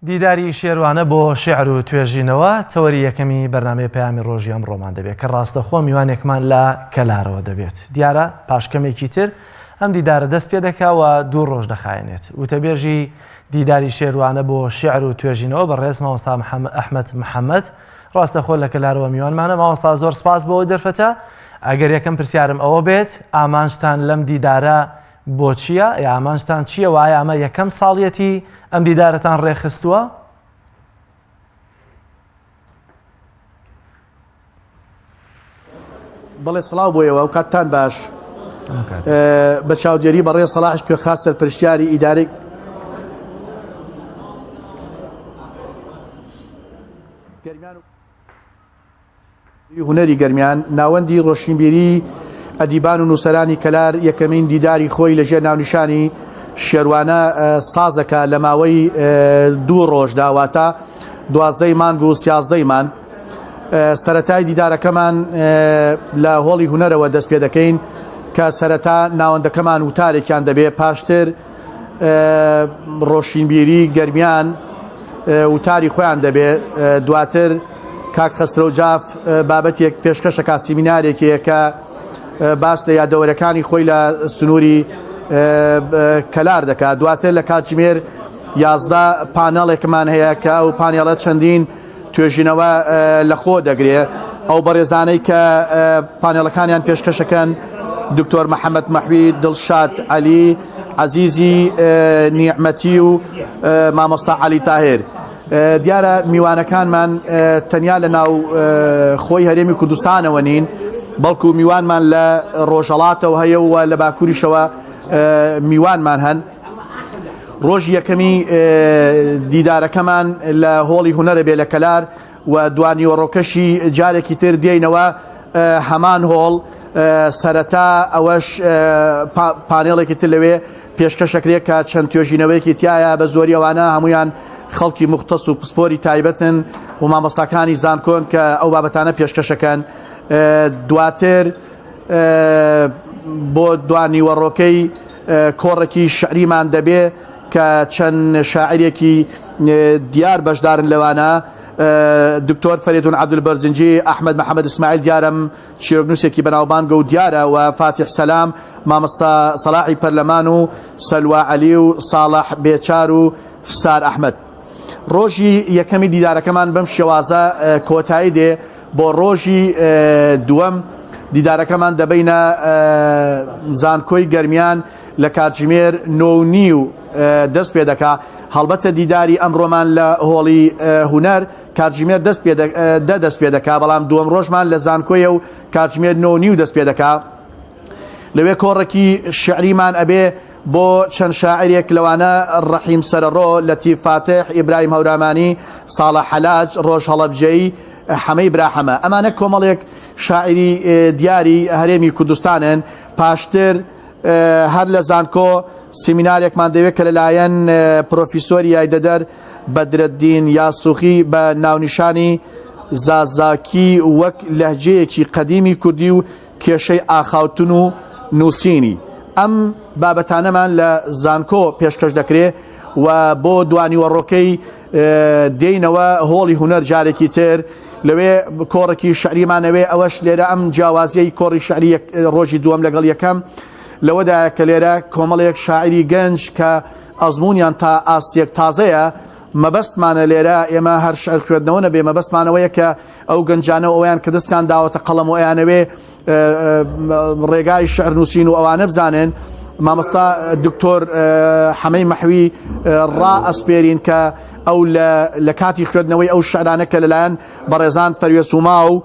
دیداری شێروانە بۆ شێعر و توێژینەوە تەوەری یەکەمی بەرنامەی پەیامی ڕۆژی ئەمڕۆمان دەبێت کە ڕاستەخۆ میوانێکمان لە کەلارەوە دەبێت. دیارە پاشکەمێکی تر ئەم دیدارە دەست پێ دەکاوە 2 ڕۆژ دەخایەنێت. وتەبێژی دیداری شێروانە بۆ شێعر و توێژینەوە بەڕێز مامۆستا ئەحمەد محەممەد ڕاستەخۆ لە کەلارەوە میوانمانە. مامۆستا زۆر سپاس بەوە دەرفەتە. ئەگەر یەکەم پرسیارم ئەوە بێت ئامانجتان لەم دیدارە بۆ چییە؟ یا ئامانجتان چییە؟ وایە ئەمە یەکەم ساڵیەتی ئەم دیدارەتان ڕێخستووە؟ بەڵێ سڵاو بۆیەوە و کاتتان باش. بە چاودێری بەڕێ سەلاحش پێ خاص سەرپەرشتیاری ئیدارەی هونەری گەرمیان ناوەندی ڕۆشنبیری ئەدیبان و نووسەرانی کەلار یەکەمین دیداری خۆی لەژێر ناونیشانی شێروانە سازەکە لە ماوەی 2 ڕۆژدا واتە 12 مانگ و 13 مانگ. سەرەتای دیدارەکەمان لە هۆڵی هونەرەوە دەست پێ دەکەین کە سەرەتا ناوەندەکەمان وتارێکیان دەبێت، پاشتر ڕۆشنبیری گەرمیان وتاری خۆیان دەبێت، دواتر کاک خەسرەوجاف بابەتێک پێشکەشەکە سیمینارێکەیە کە باس لە یادەوەرەکانی خۆی لە سنووری کەلار دەکات. دواتر لە کاتژمێر 11 پانەڵێکمان هەیە کە ئەو پانێڵە چەندین توێژینەوە لەخۆ دەگرێت. ئەو بەڕێزانەی کە پانێڵەکانیان پێشکەشەکەن دکتۆر محەممەد مەحوی، دڵشاد عەلی، عەزیزی نیعمەتی و مامۆستا عەلی تاهیر. دیارە میوانەکانمان تەنیا لە ناو خۆی هەرێمی کوردستانەوە نین، بەڵکو میوانمان لە ڕۆژهەڵاتەوە هەیە و لە باکووریشەوە میوانمان هەن. ڕۆژی یەکەمی دیدارەکەمان لە هۆڵی هونەرە بێ لە کەلار و دوانیوەڕۆکەشی جارێکی تر دێینەوە هەمان هۆڵ. سەرەتا ئەوەش پانێڵێکی تر لەوێ پێشکەشەکرێت کە چەند توێژینەوەیەکی تایە، بە زۆری ئەوانە هەمویان خەڵکی مختص و پسپۆری تایبەتن و مامۆستاکانی زانکۆن کە ئەو بابەتانە پێشکەشەکەن. دواتر بۆ دوانیوەڕۆکەی کۆڕێکی شعریمان دەبێ کە چەند شاعرێکی دیار بەشدارن لەوانە، دکتۆر فەریدون عەبدولبەرزنجی، ئەحمەد محەممەد ئیسماعیل دیارم شیرنووسێکی بەناوبانگە و دیارە، و فاتح سەلام، مامۆستا سەلاحی پەرلەمان و سەلوا عەلی و ساڵح بێچار و سار ئەحمەد. ڕۆژی یەکەمی دیدارەکەمان بەم شێوازە کۆتایی دێ بۆ ڕۆژی دووەم. دیدارەکەمان دەبینە زانکۆی گەرمیان لە کاتژمێر 9:30 دەست پێ دەکا. هەڵبەتە دیداری ئەمڕۆمان لە هۆڵی هونەر کاتژمێر دەست پێ دەکا، بەڵام دووەم ڕۆژمان لە زانکۆیە و کاتژمێر 9:30 دەست پێ دەکا. لەوێ کۆڕێکی شعریمان ئەبێ بۆ چەند شاعرێک لەوانە ڕەحیم سەرەڕۆ، لەتیف فاتح، ئیبراهیم هەورامانی، ساڵح حەلاج، ڕۆژ هەڵەبجەیی، حەمەی براحەمە. ئەمانە کۆمەڵێک شاعری دیاری هەرێمی کوردستانن. پاشتر هەر لە زانکۆ سیمینارێکمان دەوێت کە لەلایەن پرۆفیسۆری یایدەدەر بەدرەدین یاسوخی بە ناونیشانی زازاکی وەک لەهجەیەکی قەدیمی کوردی و کێشەی ئاخاوتن و نووسینی. ئەم بابەتانەمان لە زانکۆ پێشکەش دەکرێت و بۆ دوانیوەڕۆکەی دێینەوە هۆڵی هونەر جارێکی تر لەوێ کۆڕێکی شعریمانەوێ. ئەوەش لێرە ئەم جیاوازیەی کۆڕی شعری ڕۆژی دووەم لەگەڵ یەکەم لەوەدایە کە لێرە کۆمەڵێک شاعری گەنج کە ئەزمونیان تا ئاستێک تازەیە. مەبەستمانە لێرە ئێمە هەر شعر خوێندنەوە نەبێ، مەبەستمانەوەیە کە ئەو گەنجانە ئەویان کە دەستیان داوەتە قەڵەم و ئەیانەوێ ڕێگای شعر نووسین و ئەوانە بزانن. مامۆستا دکتۆر حەمەی مەحوی ڕا ئەسپێرین کە ئەو لە کاتی خوێندنەوەی ئەو شعرانە کە لەلایەن بەڕێزان فەروێ سوما و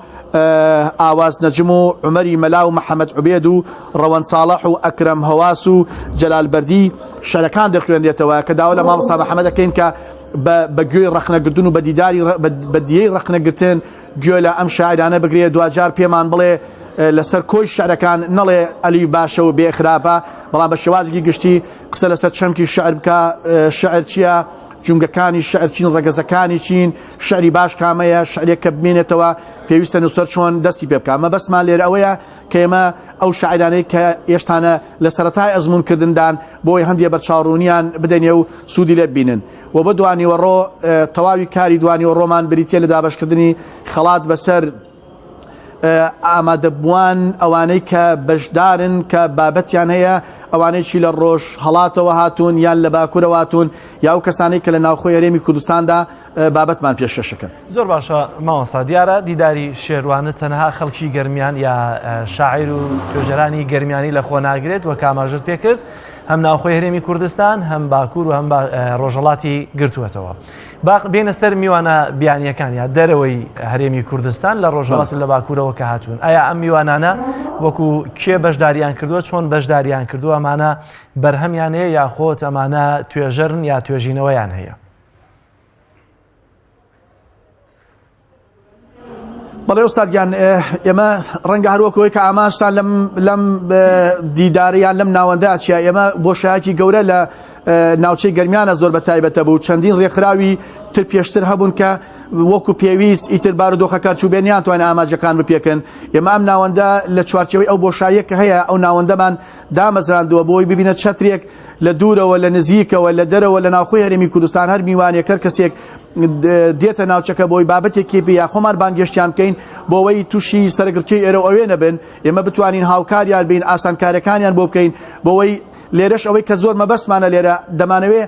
ئاواز نەجم و عومەری مەلا و محەممەد عوبێد و ڕەوەن ساڵح و ئەکرەم هەواس و جەلال بەردی شعرەکان دەخوێنرێتەوە کە داوا لە مامۆستا محەممەد دەکەین کە بە گوێی ڕەخنەگرتن و بە دیەی ڕەخنەگرتن گوێ لە ئەم شاعرانە بگرێت. دوجار پێمان بڵێ لەسەر کۆی شعرەکان نەڵێ ئەلیف باشە و بێخراپە، بەڵام بە شێوازێکی گشتی قسە لەسەر چەمکی شعر بکە. شعر چییە؟ جونگەکانی شعر چین، ڕەگەزەکانی چین، شعری باش کامەیە، شعرێک کە بمێنێتەوە پێویستە نووسەر چۆن دەستی پێ بکە. مەبەستمان لێرە ئەوەیە کە ئێمە ئەو شاعرانەی کە ئێشتانە لە سەرەتای ئەزمونکردندان بۆی هەندێ بەرچاوڕوونیان بدەنێ و سوودی لێ ببینن و بە دوانیوەڕۆ تەواوی کاری دوانیوەڕۆمان بریتە لە دابەشکردنی خەڵات بەسەر ئامادەبووان ئەوانەی کە بەشدارن کە بابەتیان هەیە ئەوانەیەکی لە ڕۆژ هەڵاتەوە هاتوون یان لە باکوورەوە هاتوون یا ئەو کەسانەی کە لە ناوخۆی هەرێمی کوردستاندا بابەتمان پێشکەشەکەن. زۆر باشە ماوەستا دیارە دیداری شێروانە تەنها خەڵکی گەرمیان یا شاعیر و توێژەرانی گەرمیانی لە خۆ ناگرێت وە کاماژت پێکرد هەم ناوخۆی هەرێمی کوردستان هەم باکوور و هەم ڕۆژهەڵاتی گرتووەتەوە. بێنە سەر میوانە بیانیەکان یا دەرەوەی هەرێمی کوردستان لە ڕۆژهەڵات و لە باکوورەوە کە هاتوون. ئایا ئەم میوانانە وەکو کێ بەشداریان کردووە چۆن بەشداریان کردووە ئەمانە بەرهەمیان هەیە یا خۆت ئەمانە توێژەرن یا توێژینەوەیان هەیە؟ بەڵێ ئۆستادگیان ئێمە ڕەنگە هەروەکەوەی کە ئاماژتان لەم دیداریان لەم ناوەندەیە چیە ئێمە بۆشایەکی گەورە لە ناوچەی گەرمیانە زۆر بە تایبەتە بوو چەندین ڕێکخراوی تر پێشتر هەبوون کە وەکو پێویست ئیتر بارودۆخەکار چوبێنیان توانێت ئاماژەکان بپێکن. ئێمە ئەم ناوەندە لە چوارچەوەی ئەو بۆشاییە کە هەیە ئەو ناوەندەمان دامەزراندووە بۆی ببینێت چەترێک لە دوورەوە لە نزیکەوە لە دەرەوە لە ناوخۆی هەرێمی کوردستان هەر میوانێک هەر کەسێک دێتە ناوچەکە بۆی بابەتێکی پێ یا خۆمان بانگێشتیان بکەین بۆەوەی تووشی سەرگرتوی ئێرە ئەوێ نەبن ئێمە بتوانین هاوکاریان بین ئاسانکارەکانیان بۆ بکەین بۆەوەی لێرەش ئەوەی کە زۆر مەبەستمانە لێرە دەمانەوێ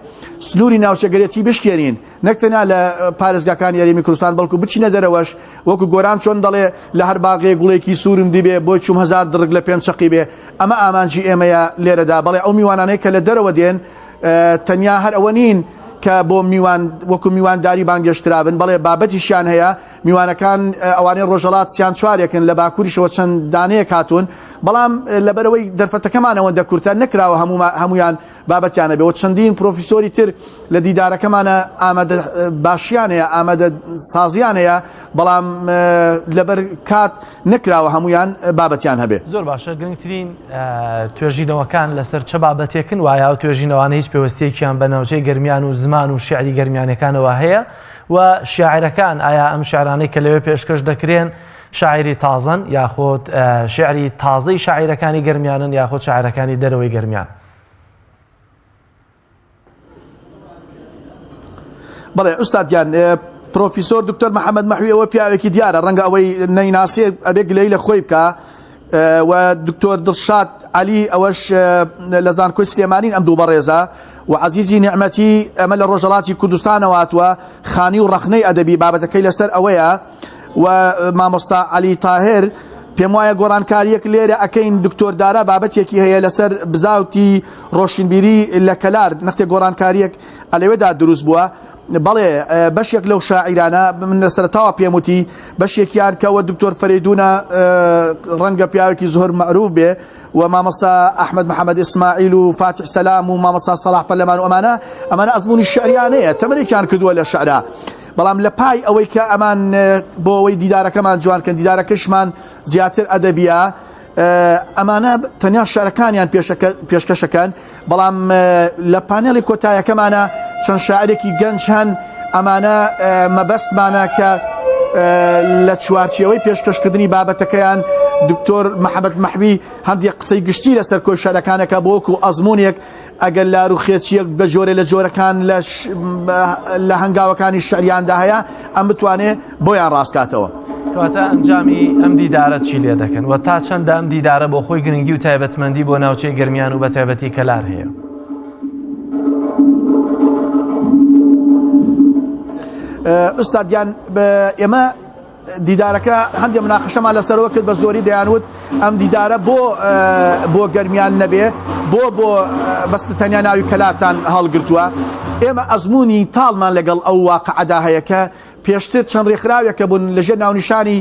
سنووری ناوچەگەرێتی بشکێنین نەکتەنیا لە پارێزگاکانی هەرێمی کوردستان بەڵکو بچینە دەرەوەش وەکو گۆران چۆن دەڵێ لە هەر باغێ گوڵێکی سوورم دیبێ بۆی چوم هەزار دڕگ لە پێم چەقی بێ ئەمە ئامانجی ئێمەیە لێرەدا بەڵێ ئەو میوانانەیە کە لە دەرەوە دێن تەنیا هەر ئەوە نین کە بۆ میوان وەکو میوانداری بانگەشترابن بەڵێ بابەتیشیان هەیە میوانەکان ئەوانەی ڕۆژهەڵات سیان چوارێکن لە باکووریشەوە چەند دانەیەک هاتوون بەڵام لەبەرەوەی دەرفەتەکەمانەوە دەکورتە نەکراوە هەمویان بابەتیانە بێ و چەندین پرۆفیسۆری تر لە دیدارەکەمانە ئامادە باشیان هەیە ئامادە سازیان هەیە بەڵام لەبەر کات نەکراوە هەمویان بابەتیان هەبێ. زۆر باشە گرنگترین توێژینەوەکان لەسەر چه بابەتێکن وایە و توێژینەوانە هیچ پێوەستێکیان بە ناوچەی گەرمیان و زمان و شیعری گەرمیانەکانەوە هەیە و شاعرەکان ئایا ئەم شاعرانەی کە لەوێ پێشکەش دەکرێن شاعری تازن یاخۆت شعری تازەی شاعیرەکانی گەرمیانن یاخۆت شاعرەکانی دەرەوەی گەرمیان؟ بەڵێ ئوستادیان پرۆفیسۆر دکتۆر محەممەد مەحوی ئەوە پیاوێکی دیارە ڕەنگە ئەوەی نەیناسێ ئەبێ گلەی لە خۆی بکە و دکتۆر دڵشاد عەلی ئەوەش لە زانکۆی سلێمانین ئەم دوو بەڕێزە و عەزیزی نیعمەتی ئەمە لە ڕۆژهەڵاتی کوردستانەوە هاتووە خانی و ڕەخنەی ئەدەبی بابەتەکەی لەسەر ئەوەیە و مامۆستا عەلی تاهر پێم وایە گۆڕانکاریەک لێرە ئەکەین دکتۆردارە بابەتێکی هەیە لەسەر بزاوتی ڕۆشنبیری لە کەلار نەختێ گۆڕانکاریەک ئەلەوێدا دروست بووە بەڵێ بەشێک لەو شاعیرانە من لە سەرەتاوە پێم وتی بەشێکیان کەوە دکتۆر فەریدونە ڕەنگە پیاوێکی زۆر مەعروف بێ و مامۆستا ئەحمەد محەممەد ئیسماعیل و فاتح سەلام و مامۆستا سەلاح پەرلەمان و ئەمانە ئەزموونی شعریان هەیە تەمەێکیان کردووە لە شعرا بەڵام لە پای ئەوەی کە ئەمان بۆ ئەوەی دیدارەکەمان جوانکەن دیدارەکەشمان زیاتر ئەدەبیە ئەمانە تەنیا شعرەکانیان پێشکەشەکەن بەڵام لە پانێڵی کۆتایەکەمانە چەند شاعرێکی گەنج هەن ئەمانە مەبەستمانە کە لە چوارچێوەی پێشکەشکردنی بابەتەکەیان دکتۆر محەممەد مەحوی هەندێک قسەی گشتی لەسەر کۆی شعرەکانەکە بۆ وەکو ئەزمونێک ئەگەر لار و خێچیەک بە جۆرە لە جۆرەکان لە هەنگاوەکانی شعریاندا هەیە ئەم بتوانێت بۆیان ڕاستکاتەوە. کەواتە ئەنجامی ئەم دیدارە چی لێ دەکەن و تا چەندە ئەم دیدارە بۆ خۆی گرنگی و تایبەتمەندی بۆ ناوچەی گەرمیان و بە تایبەتی کەلار هەیە؟ ئوستادیان ئێمە دیدارەکە هەندێک مناقەشەمان لەسەرەوە کرد بە زۆری دەیانوت ئەم دیدارە بۆ گەرمیان نەبێ بۆ بەستە تەنیا ناوی کەلارتان هەڵگرتووە ئێمە ئەزمموی تاڵمان لەگەڵ ئەو واقعەدا هەیە کە پێشتر چەند ڕێکخراوێکە بوون لەژێر ناونیشانی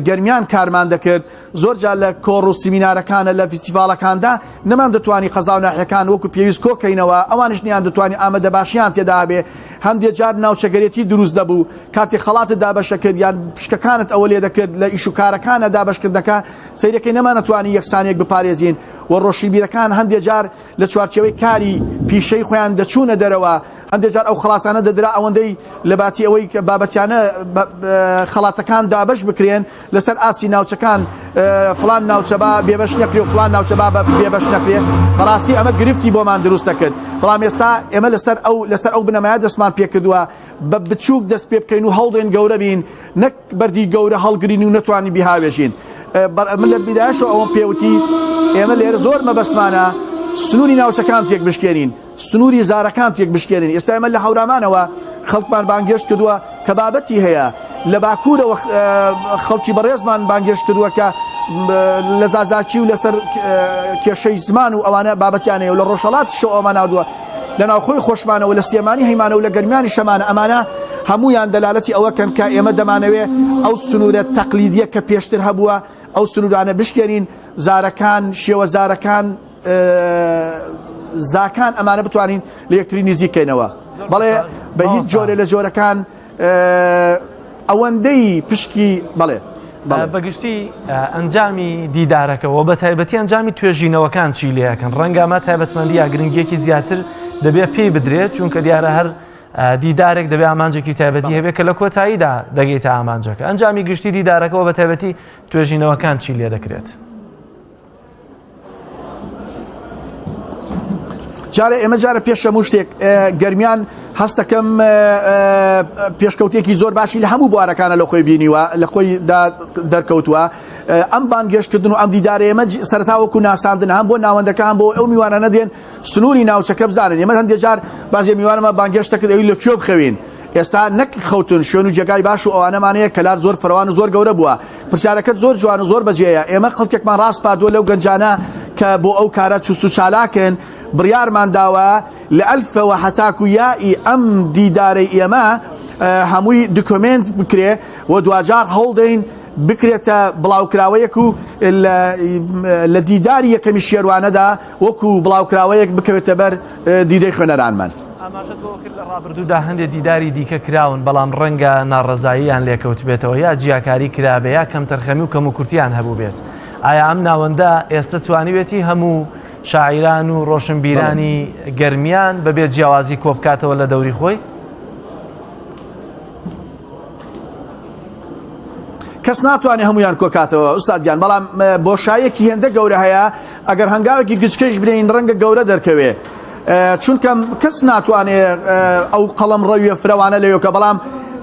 گەرمیان کارمان دەکرد زۆر جار لە کۆڕ و سیمینارەکانە لە فیستیڤالەکاندا نەمان دەتوانی قەزا و ناحیەکان وەکو پێویست کۆکەینەوە ئەوانش نیان دەتوانی ئامادە باشیان تێدا بێ هەندێک جار ناوچەگەرێتی دروست دەبوو کاتی خەڵاتت دابەشەکرد یان پشکەکانت ئەوە لێ دەکرد لە ئیشوکارەکانە دابشکردەکە سەیرەکەی نەمانەتوانی یەکسانێک بپارێزین و ڕۆشنبیرەکان هەندێک جار لە چوارچێوەی کاری پیشەی خۆیان دەچوونە دەرەوە هەندێک جار ئەو خەڵاتانە دەدرا ئەوەندەی لە باتی ئەوەی کە بابەتیانە خەڵاتەکان دابش بکرێن لەسەر ئاسی ناوچەکان فلان ناوچە با بێبەش نەکرێ و فلان ناوچە با بێبەش نەکرێ بەڕاستی ئەمە گرفتی بۆمان دروست دەکرد بەڵام ئێستا ئێمە لەسەر ئەو بنەمایە دەستمان پێ کردووە بە بچووک دەست پێ بکەین و هەڵدێن گەورە بین نەک بەردی گەورە هەڵگرین و نەتوانین بیهاوێژین من لە بیدایەشەوە ئەوەم پێوتی ئێمە لێرە زۆر مەبەستمانە سنووری ناوچەکان تێک بشکێنین سنووری زارەکان تێک بشکێنین ئێستا ئێمە لە هەورامانەوە خەڵکمان بانگێشت کردووە کە بابەتی هەیە لە باکوورەوە خەڵکی بەڕێزمان بانگێشت کردووە کە لە زازاکی و لەسەر کێشەی زمان و ئەوانە بابەتیانەیە و لە ڕۆژهەڵاتیشەوە ئەومان ناودووە لە ناوخۆی خۆشمانەوە لە سلێمانی هەیمانە و لە گەرمیانی شەمانە ئەمانە هەمویان دەلالەتی ئەوەکەن کە ئێمە دەمانەوێ ئەو سنوورە تەقلیدیە کە پێشتر هەبووە ئەو سنوورانە بشکێنین زارەکان شێوە زارەکان زاکان ئەمانە بتوانین لە یەکتری نزیکەینەوە بەڵێ بە هیچ جۆرە لە جۆرەکان ئەوەندەی پشکی بەڵێ بەگشتی ئەنجامی دیدارەکەەوە بە تایبەتی ئەنجامی توێژینەوەکان چی لەکەن ڕەنگەمە تایبەتمەندی یا گرنگیەکی زیاتر دەبێت پێی بدرێت چونکە دیارە هەر دیدارێک دەبێت ئامانجێکی تایبەتی هەبێت کە لە کۆتاییدا دەگەیتە ئامانجەکە ئەنجامی گشتی دیدارەکەەوە بە تایبەتی توێژینەوەکان چی لێ دەکرێت جارە ئێمە جارە پێش هەموو شتێک گەرمیان هەستەکەم پێشکەوتێکی زۆر باشی لە هەموو بوارەکانە لە خۆی بینیوە لە خۆی دەرکەوتووە ئەم بانگێشتکردن و ئەم دیدارە ئێمە سەرتاوەکو ناساندن هەم بۆ ناوەندەکان بۆ ئەو میوانە دێن سنووری ناوچەکە بزانن ئێمە هەندێک جار بازێ میوانەمە بانگێشتە کرد ئەوی لە کوێ بخەوین ئێستا نەک خەوتن شوێن و جێگای باش و ئەوانەمانەیە کەلار زۆر فراوان و زۆر گەورە بووە پرسیارەکەت زۆر جوان و زۆر بەجێیە ئێمە خەڵکێکمان ڕاست پادووە لەو گەنجانە کە بۆ ئەو کارە چوست و چالاکن بڕیارمان داوە لە ئەلفەوە هەتاکو یائی ئەم دیدارەی ئێمە هەمووی دکۆمنت بکرێ و دوجار هەڵدەین بکرێتە بڵاوکراوەیەک و لە دیداری یەکەمی شێوانەدا وەکو بڵاوکراوەیەک بکەوێتە بەر دیدەی خوێنەرانمان ئاماژەت بۆ کرد لە ڕابردوودا هەندێک دیداری دیکە کراون بەڵام ڕەنگە ناڕەزاییان لێکەوت بێتەوە یا جیاکاری کرابێ یا کەم تەرخەمی و کەم و کورتیان هەبوو بێت ئایا ئەم ناوەندە ئێستا توانیوێتی هەموو شاعیران و ڕۆشنبیرانی گەرمیان بەبێت جیاوازی کۆبکاتەوە لە دەوری خۆی کەس ناتوانێت هەمویان کۆکاتەوە ئوستادیان بەڵام بۆشایەکی هێندە گەورە هەیە ئەگەر هەنگاوێکی گچکەش برین ڕەنگە گەورە دەرکەوێ چونکە کەس ناتوانێت ئەو قەڵەم ڕەویە فرەوانە لەوێکە بەڵام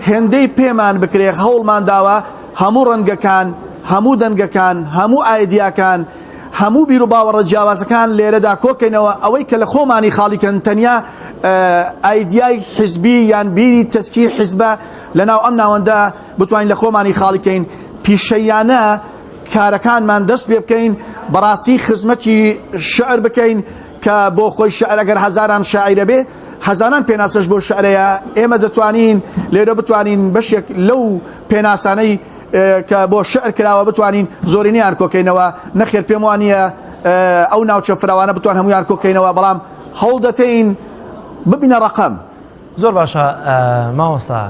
هێندەی پێمان بکرێ هەوڵمان داوە هەموو ڕەنگەکان هەموو دەنگەکان هەموو ئایدیاکان هەموو بیر و باوەڕە جیاوازەکان لێرەدا کۆکەینەوە ئەوەی کە لە خۆمانی خاڵیکەن تەنیا ئایدیای حیزبی یان بیری تەسکی حیزبە لەناو ئەم ناوەندە بتوانین لە خۆمانی خاڵیکەین پیشەیانە کارەکانمان دەست پێ بکەین بەڕاستی خزمەتی شعر بکەین کە بۆ خۆی شعر ئەگەر هەزاران شاعیرە بێ هەزاران پێناسەش بۆ شعرەیە ئێمە دەتوانین لێرە بتوانین بەشێک لەو پێناسانەی کە بۆ شعر کراوە بتوانین زۆرینیان کۆکەینەوە نەخێر پێم وانە ئەو ناوچە فراوانە بتوان هەمویان کۆکەینەوە بەڵام هەڵ دەتەین ببینە ڕەقەم زۆر باشە مامۆستا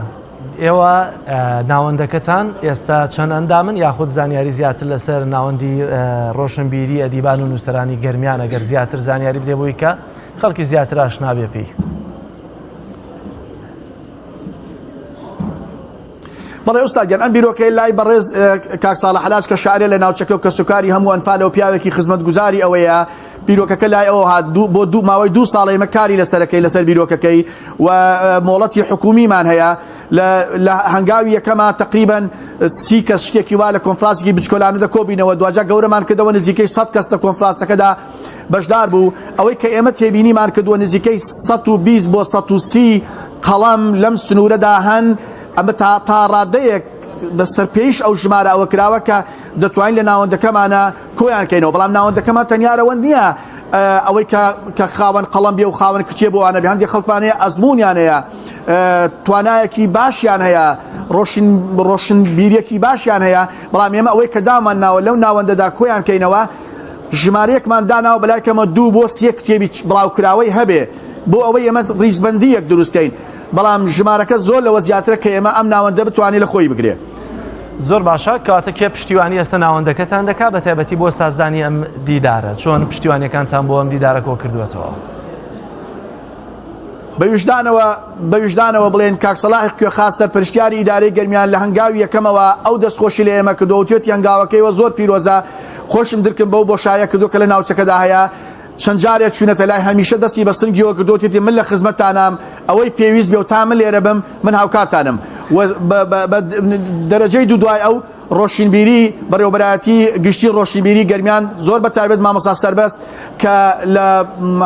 ئێوە ناوەندەکەتان ئێستا چەند ئەندامن یاخود زانیاری زیاتر لەسەر ناوەندی ڕۆشنبیری ئەدیبان و نووسەرانی گەرمیان ئەگەر زیاتر زانیاری بدێ بۆی کە خەڵکی زیاتر ئاشنا بێ پێی بەڵێ ئوستادیان ئەم بیرۆکەی لای بەڕێز کاک ساڵح حەلاج کە شاعرە لە ناوچەکە و کە سوکاری هەموو ئەنفالە و پیاوێکی خزمەتگوزاری ئەوەیە بیرۆکەکە لای ئەوە هات بۆ ماوەی 2 ساڵ ئێمە کاری لەسەرەکەی لەسەر بیرۆکەکەی و مۆڵەتی حکومیمان هەیە لە هەنگاوی یەکەمە تقریبا 30 کەس شتێکی وا لە کۆنفرانسێکی بچکۆلانە دەکۆبینەوە دوجا گەورەمان کردەوە نزیکەی 100 کەس لە کۆنفرانسەکەدا بەشدار بوو ئەوەی کە ئێمە تێبینیمان کردووە نزیکەی 120 بۆ 130 قەڵەم لەم سنوورەدا هەن ئەمە تا ڕادەیەک بەسەر پێیش ئەو ژمارە ئەوە کراوە کە دەتوانین لە ناوەندەکەمانە کۆیان کەینەوە بەڵام ناوەندەکەمان تەنیارەوە نییە ئەوەی کە خاوەن قەڵەم بێ و خاوەن کتێب بۆ وانە بێ هەندێک خەڵکمانەیە ئەزمونیان هەیە توانایەکی باشیان هەیە ڕۆشنبیریەکی باشیان هەیە بەڵام ئێمە ئەوەی کە دامان ناوە لەو ناوەندەدا کۆیان کەینەوە ژمارەیەکمان داناوە بەلایکەمە 2 بۆ 3 کتێبی بڵاوکراوەی هەبێ بۆ ئەوەی ئێمە ڕیزبەندیەک دروستکەین بەڵام ژمارەکە زۆر لەوە زیاترە کە ئێمە ئەم ناوەندە بتوانێت لە خۆی بگرێ زۆر باشە کەواتە کێ پشتیوانی ئێستا ناوەندەکەتان دەکا بە تایبەتی بۆ سازدانی ئەم دیدارە چۆن پشتیوانیەکانتان بۆ ئەم دیدارە کۆ کردوێتەوە بەویژدانەوە بڵێن کاک سەلاحی کوێ خاستە پرشتیاری ئیدارەی گەرمیان لە هەنگاوی یەکەمەوە ئەو دەستخۆشی لە ئێمە کردو توێتی هەنگاوەکەیەوە زۆر پیرۆزە خۆشم درکم بەو بۆشایە کردو کە لە ناوچەکەدا هەیە چەند جارێک چوونەتە لای هەمیشە دەستی بە سنگیەوە کردوتی من لە خزمەتتانام ئەوەی پێویست بێ و تا من لێرە بم من هاوکارتانم دەرەجەی دوای ئەو ڕۆشنبیری بەڕێوەبەرایەتی گشتی ڕۆشنبیری گەرمیان زۆر بە تایبەت مامۆستا سەربەست کە لە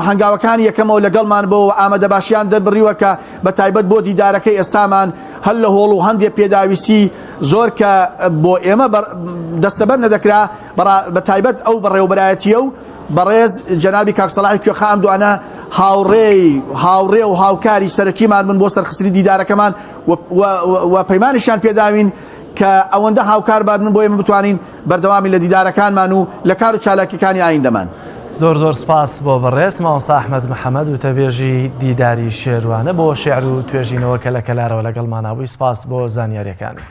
هەنگاوەکانی یەکەمەوە لەگەڵمان بۆ ئامادە باشیان دەربڕیوە کە بە تایبەت بۆ دیدارەکەی ئێستامان هەل لە هۆڵ و هەندێک پێداویستی زۆر کە بۆ ئێمە دەستەبەر نەدەکرا بە تایبەت ئەو بەڕێوەبەرایەتیە و بەڕێز جەنابی کاک سەلاحی کوێخا ئەم دوانە هاوڕێ و هاوکاری سەرەکیمان من بۆ سەرخستنی دیدارەکەمان و پەیمانیشان پێداوین کە ئەوەندە هاوکار بابن بۆ ئێمە بتوانین بەردەوامی لە دیدارەکانمان و لە کار و چالاکیەکانی ئایندەمان. زۆر سپاس بۆ بەڕێز مامۆستا ئەحمەد محەممەد و تەبێژی دیداری شێروانە بۆ شێعر و توێژینەوە کە لە کەلارەوە لەگەڵمانابووی سپاس بۆ زانیاریەکانت.